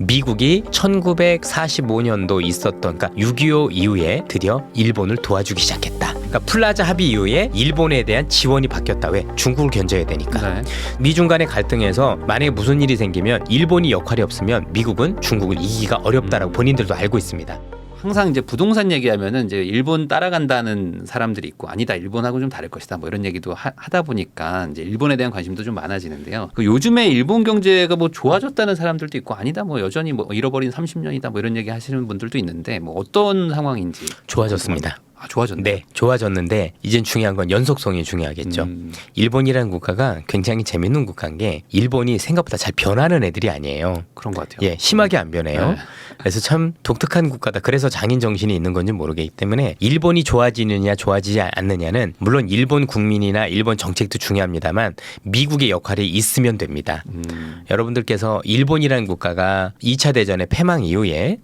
미국이 1945년도 있었던 그러니까 6.25 이후에 드디어 일본을 도와주기 시작했다. 그러니까 플라자 합의 이후에 일본에 대한 지원이 바뀌었다. 왜? 중국을 견제해야 되니까. 네. 미중 간의 갈등에서 만약에 무슨 일이 생기면 일본이 역할이 없으면 미국은 중국을 이기기가 어렵다라고 본인들도 알고 있습니다. 항상 이제 부동산 얘기하면은 이제 일본 따라간다는 사람들이 있고 아니다 일본하고 좀 다를 것이다 뭐 이런 얘기도 하다 보니까 이제 일본에 대한 관심도 좀 많아지는데요. 그 요즘에 일본 경제가 뭐 좋아졌다는 사람들도 있고 아니다 뭐 여전히 뭐 잃어버린 30년이다 뭐 이런 얘기 하시는 분들도 있는데 뭐 어떤 상황인지 좋아졌습니다. 아, 좋아졌네. 네, 좋아졌는데 이젠 중요한 건 연속성이 중요하겠죠. 일본이라는 국가가 굉장히 재밌는 국가인 게 일본이 생각보다 잘 변하는 애들이 아니에요. 그런 것 같아요. 예, 심하게 안 변해요. 네. 그래서 참 독특한 국가다. 그래서 장인 정신이 있는 건지 모르기 때문에 일본이 좋아지느냐 좋아지지 않느냐는 물론 일본 국민이나 일본 정책도 중요합니다만 미국의 역할이 있으면 됩니다. 여러분들께서 일본이라는 국가가 2차 대전의 패망 이후에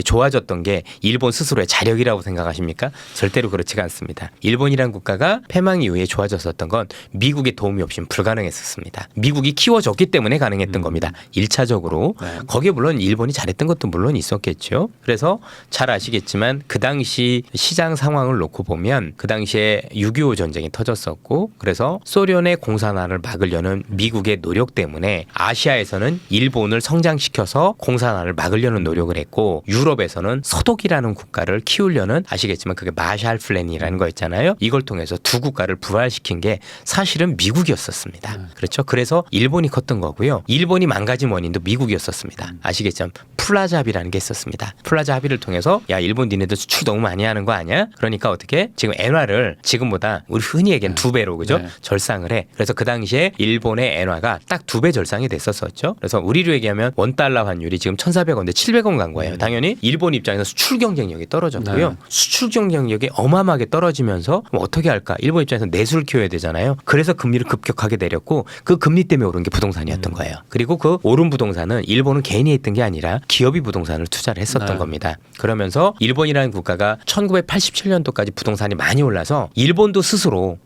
좋아졌던 게 일본 스스로의 자력이라고 생각하십니까? 절대로 그렇지가 않습니다. 일본이라는 국가가 패망 이후에 좋아졌었던 건 미국의 도움이 없이는 불가능했었습니다. 미국이 키워줬기 때문에 가능했던 겁니다. 1차적으로. 네. 거기에 물론 일본이 잘했던 것도 물론 있었겠죠. 그래서 잘 아시겠지만 그 당시 시장 상황을 놓고 보면 그 당시에 6.25 전쟁이 터졌었고 그래서 소련의 공산화를 막으려는 미국의 노력 때문에 아시아에서는 일본을 성장시켜서 공산화를 막으려는 노력을 했고 유럽에서는 서독이라는 국가를 키우려는 아시겠지만 그게 마샬 플랜이라는 거 있잖아요. 이걸 통해서 두 국가를 부활시킨 게 사실은 미국이었었습니다. 그렇죠. 그래서 일본이 컸던 거고요. 일본이 망가진 원인도 미국이었었습니다. 아시겠지만 플라자 합의라는 게 있었습니다. 플라자 합의를 통해서 야 일본 니네들 수출 너무 많이 하는 거 아니야? 그러니까 어떻게 지금 엔화를 지금보다 우리 흔히 얘기하는 2배로 그죠? 네. 절상을 해. 그래서 그 당시에 일본의 엔화가 딱 2배 절상이 됐었었죠. 그래서 우리로 얘기하면 원달러 환율이 지금 1,400원인데 700원 간 거예요. 당연히 일본 입장에서 수출 경쟁력이 떨어졌고요. 네. 수출 경쟁력이 어마어마하게 떨어지면서 그럼 어떻게 할까? 일본 입장에서 내수를 키워야 되잖아요. 그래서 금리를 급격하게 내렸고 그 금리 때문에 오른 게 부동산이었던 거예요. 그리고 그 오른 부동산은 일본은 개인이 했던 게 아니라 기업이 부동산을 투자를 했었던 네. 겁니다. 그러면서 일본이라는 국가가 1987년도까지 부동산이 많이 올라서 일본도 스스로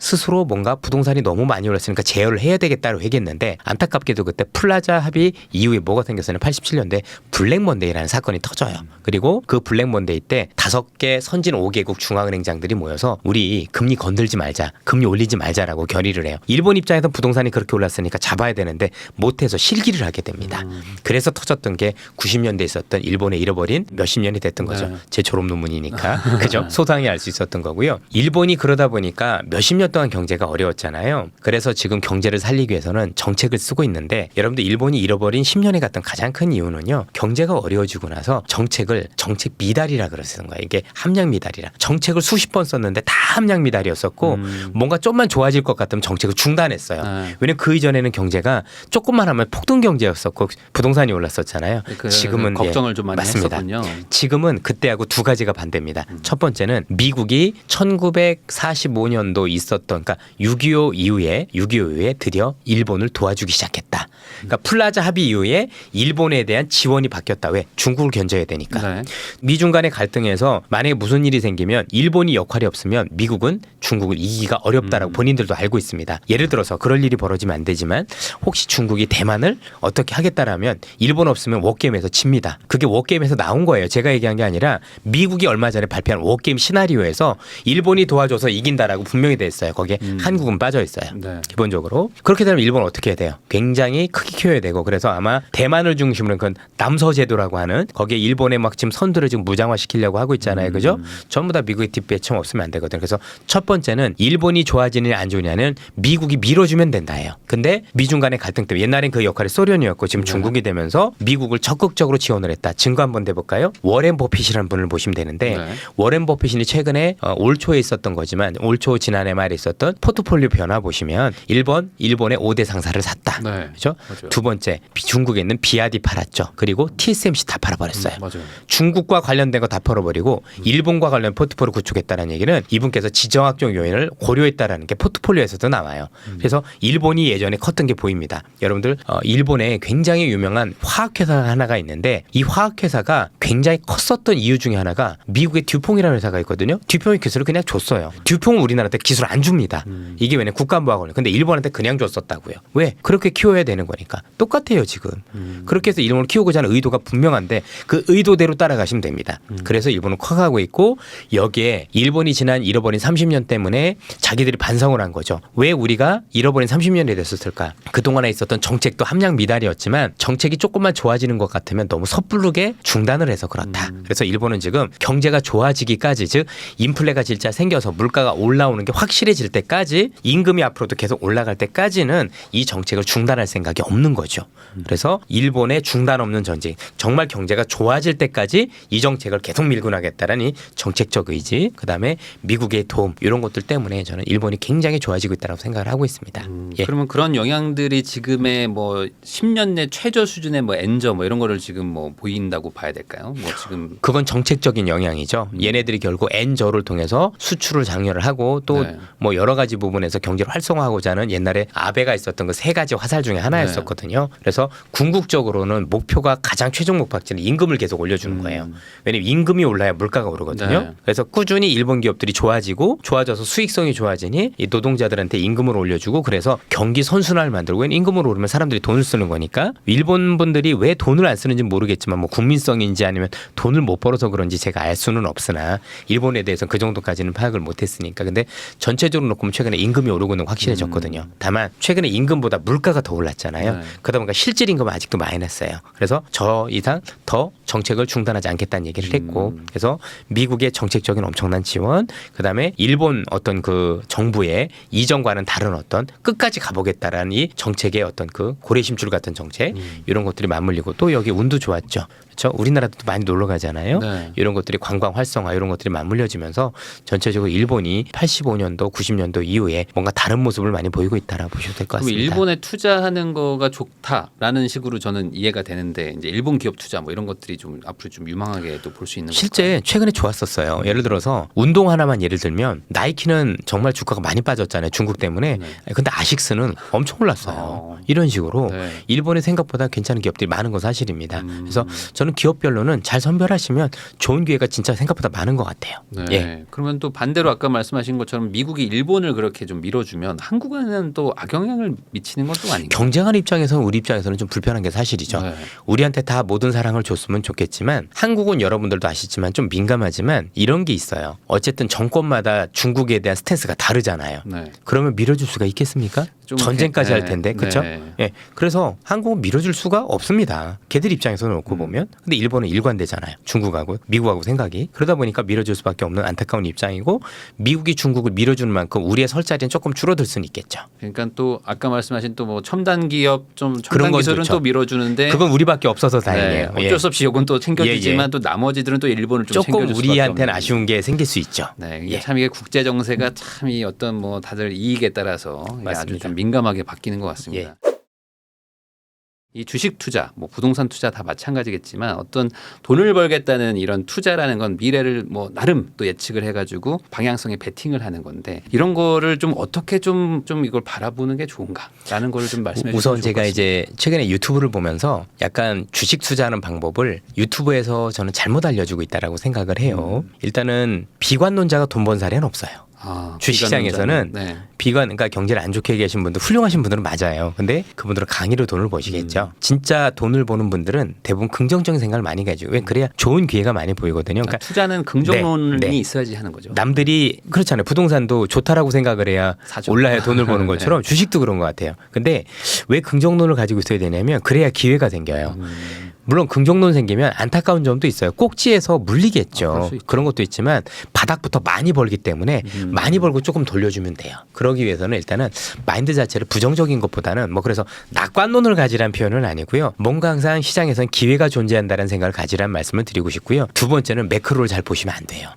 뭔가 부동산이 너무 많이 올랐으니까 제어를 해야 되겠다고 얘기했는데 안타깝게도 그때 플라자 합의 이후에 뭐가 생겼어요? 87년도에 블랙먼데이라는 사건이 터져요. 그리고 그 블랙먼데이 때 5개 선진 5개국 중앙은행장들이 모여서 우리 금리 건들지 말자, 금리 올리지 말자라고 결의를 해요. 일본 입장에서 부동산이 그렇게 올랐으니까 잡아야 되는데 못해서 실기를 하게 됩니다. 그래서 터졌던 게 90년대에 있었던 일본에 잃어버린 몇십 년이 됐던 거죠. 네. 제 졸업 논문이니까. 그죠? 소상히 알 수 있었던 거고요. 일본이 그러다 보니까 몇십 년 동안 경제가 어려웠잖아요. 그래서 지금 경제를 살리기 위해서는 정책을 쓰고 있는데 여러분들 일본이 잃어버린 10년에 갔던 가장 큰 이유는요. 경제가 어려워지고 나서 정책 미달이라 그러는 거예요. 이게 함량 미달이라. 정책을 수십 번 썼는데 다 함량 미달이었었고 뭔가 좀만 좋아질 것 같으면 정책을 중단했어요. 네. 왜냐면 그 이전에는 경제가 조금만 하면 폭등 경제였었고 부동산이 올랐었잖아요. 지금은 걱정을 좀 많이 맞습니다. 했었군요. 지금은 그때하고 두 가지가 반대입니다. 첫 번째는 미국이 1945년도 있었던 그러니까 6.25 이후에 드디어 일본을 도와주기 시작했다. 그러니까 플라자 합의 이후에 일본에 대한 지원이 바뀌었다. 왜? 중국을 견제해야 되니까. 네. 미중 간의 갈등에서 만약에 무슨 일이 생기면 일본이 역할이 없으면 미국은 중국을 이기기가 어렵다라고 본인들도 알고 있습니다. 예를 들어서 그럴 일이 벌어지면 안 되지만 혹시 중국이 대만을 어떻게 하겠다라면 일본 없으면 워게임에서 칩니다. 그게 워게임에서 나온 거예요. 제가 얘기한 게 아니라 미국이 얼마 전에 발표한 워게임 시나리오에서 일본이 도와줘서 이긴다라고 분명히 돼 있어요. 거기에 한국은 빠져 있어요. 네. 기본적으로. 그렇게 되면 일본은 어떻게 해야 돼요? 굉장히 크게 키워야 되고 그래서 아마 대만을 중심으로 그건 남서제도라고 하는 거기에 일본의 막 지금 선두를 지금 무장화시키려고 하고 있잖아요. 그죠? 전부 다 미국의 뒷배청 없으면 안 되거든요. 그래서 첫 번째는 일본이 좋아지느냐 안 좋으냐는 미국이 밀어주면 된다예요. 근데 미중 간의 갈등 때문에 옛날엔 그 역할이 소련이었고 지금 중국이 되면서 미국을 적극적으로 지원을 했다. 증거 한번 대볼까요? 워렌 버핏이라는 분을 보시면 되는데 네. 워렌 버핏이 최근에 올 초에 있었던 거지만 올 초 지난해 말에 있었던 포트폴리오 변화 보시면 1번 일본의 5대 상사를 샀다. 네. 그렇죠? 맞아요. 두 번째 중국에 있는 비아디 팔았죠. 그리고 TSMC 다 팔아버렸어요. 맞아요. 중국과 관련된 거 다 팔아버리고 일본과 관련 포트폴리오 벙커를 구축했다는 얘기는 이분께서 지정학적 요인을 고려했다라는 게 포트폴리오에서도 나와요. 그래서 일본이 예전에 컸던 게 보입니다. 여러분들 일본에 굉장히 유명한 화학회사 하나가 있는데 이 화학회사가 굉장히 컸었던 이유 중에 하나가 미국의 듀퐁이라는 회사가 있거든요. 듀퐁이 기술을 그냥 줬어요. 듀퐁은 우리나라한테 기술 안 줍니다. 이게 왜냐면 국가안보하고는. 근데 일본한테 그냥 줬었다고요. 왜? 그렇게 키워야 되는 거니까. 똑같아요 지금. 그렇게 해서 일본을 키우고자 하는 의도가 분명한데 그 의도대로 따라가시면 됩니다. 그래서 일본은 커가고 있고 여기에 일본이 지난 잃어버린 30년 때문에 자기들이 반성을 한 거죠. 왜 우리가 잃어버린 30년이 됐었을까? 그동안에 있었던 정책도 함량 미달이었지만 정책이 조금만 좋아지는 것 같으면 너무 섣부르게 중단을 해서 그렇다. 그래서 일본은 지금 경제가 좋아지기까지 즉 인플레가 진짜 생겨서 물가가 올라오는 게 확실해질 때까지 임금이 앞으로도 계속 올라갈 때까지는 이 정책을 중단할 생각이 없는 거죠. 그래서 일본의 중단 없는 전쟁 정말 경제가 좋아질 때까지 이 정책을 계속 밀고 나겠다는 이 정책적 의지 그다음에 미국의 도움 이런 것들 때문에 저는 일본이 굉장히 좋아지고 있다고 생각을 하고 있습니다. 예. 그러면 그런 영향들이 지금의 뭐 10년 내 최저 수준의 뭐 엔저 뭐 이런 거를 지금 뭐 보인다고 봐야 될까요? 뭐 지금 그건 정책적인 영향이죠. 얘네들이 결국 엔저를 통해서 수출을 장려를 하고 또 뭐 여러 가지 부분에서 경제를 활성화하고자 하는 옛날에 아베가 있었던 그 세 가지 화살 중에 하나였었거든요. 그래서 궁극적으로는 목표가 가장 최종 목표치는 임금을 계속 올려주는 거예요. 왜냐하면 임금이 올라야 물가가 오르거든요. 네. 그래서 꾸준히 일본 기업들이 좋아지고 좋아져서 수익성이 좋아지니 이 노동자들한테 임금을 올려주고 그래서 경기 선순환을 만들고 임금을 오르면 사람들이 돈을 쓰는 거니까 일본 분들이 왜 돈을 안 쓰는지 모르겠지만 뭐 국민성인지 아니면 돈을 못 벌어서 그런지 제가 알 수는 없으나 일본에 대해서 그 정도까지는 파악을 못했으니까 근데 전체적으로 놓고 보면 최근에 임금이 오르고는 확실해졌거든요. 다만 최근에 임금보다 물가가 더 올랐잖아요. 네. 그러다 보니까 실질 임금은 아직도 마이너스예요. 그래서 저 이상 더 정책을 중단하지 않겠다는 얘기를 했고 그래서 미국의 정책적인 엄청난 지원 그다음에 일본 어떤 그 정부의 이전과는 다른 어떤 끝까지 가보겠다라는 이 정책의 어떤 그 고래심줄 같은 정책 이런 것들이 맞물리고 또 여기 운도 좋았죠. 그렇죠? 우리나라도 많이 놀러 가잖아요. 네. 이런 것들이 관광 활성화 이런 것들이 맞물려지면서 전체적으로 일본이 85년도 90년도 이후에 뭔가 다른 모습을 많이 보이고 있다라고 보셔도 될 것 그럼 같습니다. 일본에 투자하는 거가 좋다라는 식으로 저는 이해가 되는데 이제 일본 기업 투자 뭐 이런 것들이 좀 앞으로 좀 유망하게 또 볼 수 있는 실제 걸까요? 최근에 좋았었어요. 예를 들어서 운동 하나만 예를 들면 나이키는 정말 주가가 많이 빠졌잖아요. 중국 때문에. 근데 아식스는 엄청 올랐어요. 이런 식으로 네. 일본의 생각보다 괜찮은 기업들이 많은 건 사실입니다. 그래서 저는 기업별로는 잘 선별하시면 좋은 기회가 진짜 생각보다 많은 것 같아요. 네. 예. 그러면 또 반대로 아까 말씀하신 것처럼 미국이 일본을 그렇게 좀 밀어주면 한국에는 또 악영향을 미치는 건 또 아닌가요? 경쟁하는 입장에서는 우리 입장에서는 좀 불편한 게 사실이죠. 네. 우리한테 다 모든 사랑을 줬으면 좋겠지만 한국은 여러분들도 아시지만 좀 민감하지만 이런 게 있어요. 어쨌든 정권마다 중국에 대한 스탠스가 다르잖아요. 네. 그러면 밀어줄 수가 있겠습니까? 좀 전쟁까지 네. 할 텐데 그렇죠? 네. 예, 그래서 한국은 밀어줄 수가 없습니다. 걔들 입장에서 놓고 보면 근데 일본은 일관되잖아요. 중국하고 미국하고 생각이 그러다 보니까 밀어줄 수밖에 없는 안타까운 입장이고 미국이 중국을 밀어주는 만큼 우리의 설 자리는 조금 줄어들 수는 있겠죠. 그러니까 또 아까 말씀하신 또 뭐 첨단 기업 좀 그런 첨단 건 기술은 좋죠. 또 밀어주는데 그건 우리밖에 없어서 다행이에요. 네, 어쩔 수 없이 요건 또 챙겨주지만 예, 예. 또 나머지들은 또 일본을 좀 조금 챙겨줄 수밖에 우리한테는 없는. 아쉬운 게 생길 수 있죠. 네, 이게 예. 참 이게 국제 정세가 참 이 어떤 뭐 다들 이익에 따라서 이게 아주 맞습니다. 좀 민감하게 바뀌는 것 같습니다. 이 주식 투자, 뭐 부동산 투자 다 마찬가지겠지만 어떤 돈을 벌겠다는 이런 투자라는 건 미래를 뭐 나름 또 예측을 해가지고 방향성에 베팅을 하는 건데 이런 거를 좀 어떻게 좀 이걸 바라보는 게 좋은가라는 거를 좀 말씀해 주시면 우선 좋을 제가 것 이제 최근에 유튜브를 보면서 약간 주식 투자하는 방법을 유튜브에서 저는 잘못 알려주고 있다라고 생각을 해요. 일단은 비관론자가 돈 번 사례는 없어요. 아, 주식시장에서는 네. 비관, 그러니까 경제를 안 좋게 계신 분들, 훌륭하신 분들은 맞아요. 근데 그분들은 강의로 돈을 버시겠죠. 진짜 돈을 버는 분들은 대부분 긍정적인 생각을 많이 가지고 왜 그래야 좋은 기회가 많이 보이거든요. 그러니까 그러니까 투자는 긍정론이 네. 있어야지 하는 거죠. 남들이 그렇잖아요. 부동산도 좋다라고 생각을 해야 사죠. 올라야 돈을 버는 것처럼 주식도 그런 것 같아요. 근데 왜 긍정론을 가지고 있어야 되냐면 그래야 기회가 생겨요. 물론 긍정론 생기면 안타까운 점도 있어요. 꼭지에서 물리겠죠. 그럴 수 있죠. 그런 것도 있지만 바닥부터 많이 벌기 때문에 많이 벌고 조금 돌려주면 돼요. 그러기 위해서는 일단은 마인드 자체를 부정적인 것보다는 뭐 그래서 낙관론을 가지란 표현은 아니고요. 뭔가 항상 시장에서는 기회가 존재한다는 생각을 가지란 말씀을 드리고 싶고요. 두 번째는 매크로를 잘 보시면 안 돼요.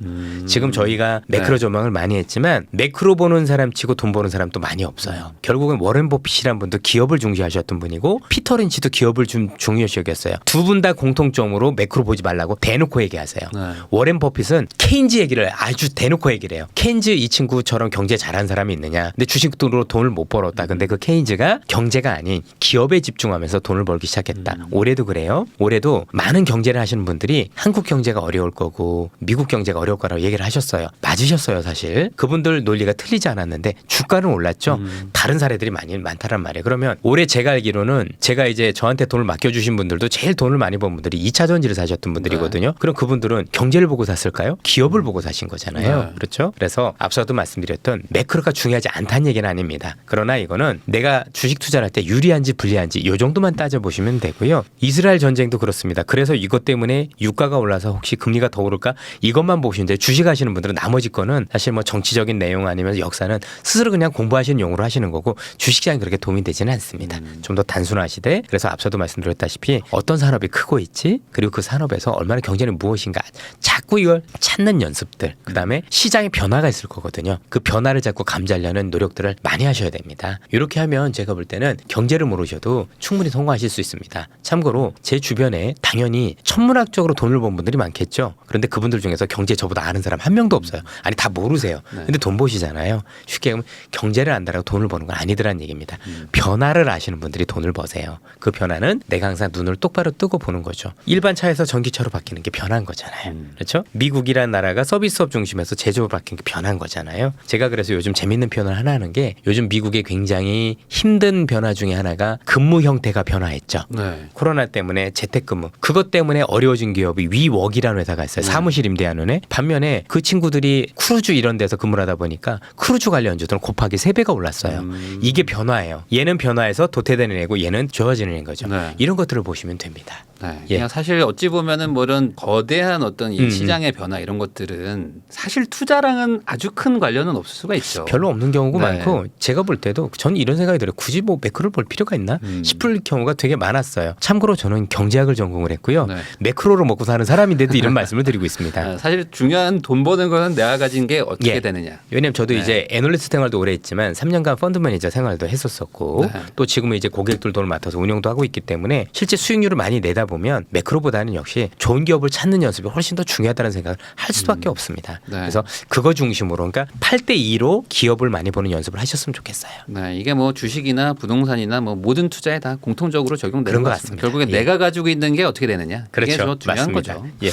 지금 저희가 매크로 네. 조망을 많이 했지만 매크로 보는 사람 치고 돈 버는 사람도 많이 없어요. 결국은 워렌 버핏이란 분도 기업을 중시하셨던 분이고 피터 린치도 기업을 좀 중요시 여겼어요. 두 두 분 다 공통점으로 매크로 보지 말라고 대놓고 얘기하세요. 네. 워렌 버핏은 케인즈 얘기를 아주 대놓고 얘기를 해요. 케인즈 이 친구처럼 경제 잘하는 사람이 있느냐. 근데 주식으로 돈을 못 벌었다. 근데 그 케인즈가 경제가 아닌 기업에 집중하면서 돈을 벌기 시작했다. 올해도 그래요. 올해도 많은 경제를 하시는 분들이 한국 경제가 어려울 거고 미국 경제가 어려울 거라고 얘기를 하셨어요. 맞으셨어요, 사실. 그분들 논리가 틀리지 않았는데 주가는 올랐죠. 다른 사례들이 많다란 말이에요. 그러면 올해 제가 알기로는 제가 이제 저한테 돈을 맡겨주신 분들도 제일 돈을 많이 번 분들이 2차 전지를 사셨던 분들이거든요. 그럼 그분들은 경제를 보고 샀을까요? 기업을 보고 사신 거잖아요. 네. 그렇죠? 그래서 앞서도 말씀드렸던 매크로가 중요하지 않다는 얘기는 아닙니다. 그러나 이거는 내가 주식 투자를 할 때 유리한지 불리한지 이 정도만 따져보시면 되고요. 이스라엘 전쟁도 그렇습니다. 그래서 이것 때문에 유가가 올라서 혹시 금리가 더 오를까? 이것만 보시는데 주식하시는 분들은 나머지 거는 사실 뭐 정치적인 내용 아니면 역사는 스스로 그냥 공부하시는 용으로 하시는 거고 주식시장이 그렇게 도움이 되지는 않습니다. 좀 더 단순하시되 그래서 앞서도 말씀드렸다시피 어떤 산업이 크고 있지 그리고 그 산업에서 얼마나 경제는 무엇인가 자꾸 이걸 찾는 연습들 그다음에 시장의 변화가 있을 거거든요. 그 변화를 자꾸 감지하려는 노력들을 많이 하셔야 됩니다. 이렇게 하면 제가 볼 때는 경제를 모르셔도 충분히 성공하실 수 있습니다. 참고로 제 주변에 당연히 천문학적으로 돈을 번 분들이 많겠죠. 그런데 그분들 중에서 경제 저보다 아는 사람 한 명도 없어요. 아니 다 모르세요. 근데 돈 버시잖아요. 쉽게 하면 경제를 안다라고 돈을 버는 건 아니더란 얘기입니다. 변화를 아시는 분들이 돈을 버세요. 그 변화는 내가 항상 눈을 똑바로 뜨고 보는 거죠. 일반 차에서 전기차로 바뀌는 게 변화인 거잖아요. 그렇죠? 미국이라는 나라가 서비스업 중심에서 제조업 바뀐 게 변화인 거잖아요. 제가 그래서 요즘 재밌는 표현을 하나 하는 게 요즘 미국의 굉장히 힘든 변화 중에 하나가 근무 형태가 변화했죠. 네. 코로나 때문에 재택근무 그것 때문에 어려워진 기업이 위웍이라는 회사가 있어요. 사무실 임대하는 애. 반면에 그 친구들이 크루즈 이런 데서 근무를 하다 보니까 크루즈 관련주들은 곱하기 3배가 올랐어요. 이게 변화예요. 얘는 변화해서 도태되는 애고 얘는 좋아지는 애인 거죠. 네. 이런 것들을 보시면 됩니다. 네. 예. 그냥 사실 어찌 보면은 뭐 이런 거대한 어떤 이 시장의 변화 이런 것들은 사실 투자랑은 아주 큰 관련은 없을 수가 있죠. 별로 없는 경우가 네. 많고 제가 볼 때도 저는 이런 생각이 들어요. 굳이 뭐 매크로를 볼 필요가 있나 싶을 경우가 되게 많았어요. 참고로 저는 경제학을 전공을 했고요. 네. 매크로로 먹고 사는 사람인데도 이런 말씀을 드리고 있습니다. 사실 중요한 돈 버는 거는 내가 가진 게 어떻게 예. 되느냐. 왜냐면 저도 네. 이제 애널리스트 생활도 오래 했지만 3년간 펀드 매니저 생활도 했었었고 네. 또 지금은 이제 고객들 돈을 맡아서 운영도 하고 있기 때문에 실제 수익률을 많이 내다 보면 매크로보다는 역시 좋은 기업을 찾는 연습이 훨씬 더 중요하다는 생각을 할 수밖에 없습니다. 네. 그래서 그거 중심으로 그러니까 8대2로 기업을 많이 보는 연습을 하셨으면 좋겠어요. 네, 이게 뭐 주식이나 부동산이나 뭐 모든 투자에 다 공통적으로 적용되는 그런 것 것 같습니다. 같습니다. 결국에 예. 내가 가지고 있는 게 어떻게 되느냐. 그렇죠. 이게 더 중요한 맞습니다. 거죠. 예.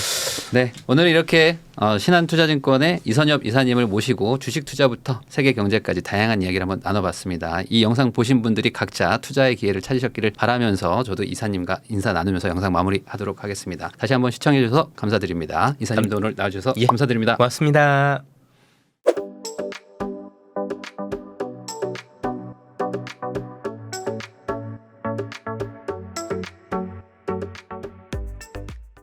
네, 오늘 이렇게 신한투자증권의 이선엽 이사님을 모시고 주식 투자부터 세계 경제까지 다양한 이야기를 한번 나눠봤습니다. 이 영상 보신 분들이 각자 투자의 기회를 찾으셨기를 바라면서 저도 이사님과 인사 나누면서 영상 마무리하도록 하겠습니다. 다시 한번 시청해 주셔서 감사드립니다. 이사님도 오늘 나와주셔서 예. 감사드립니다. 고맙습니다.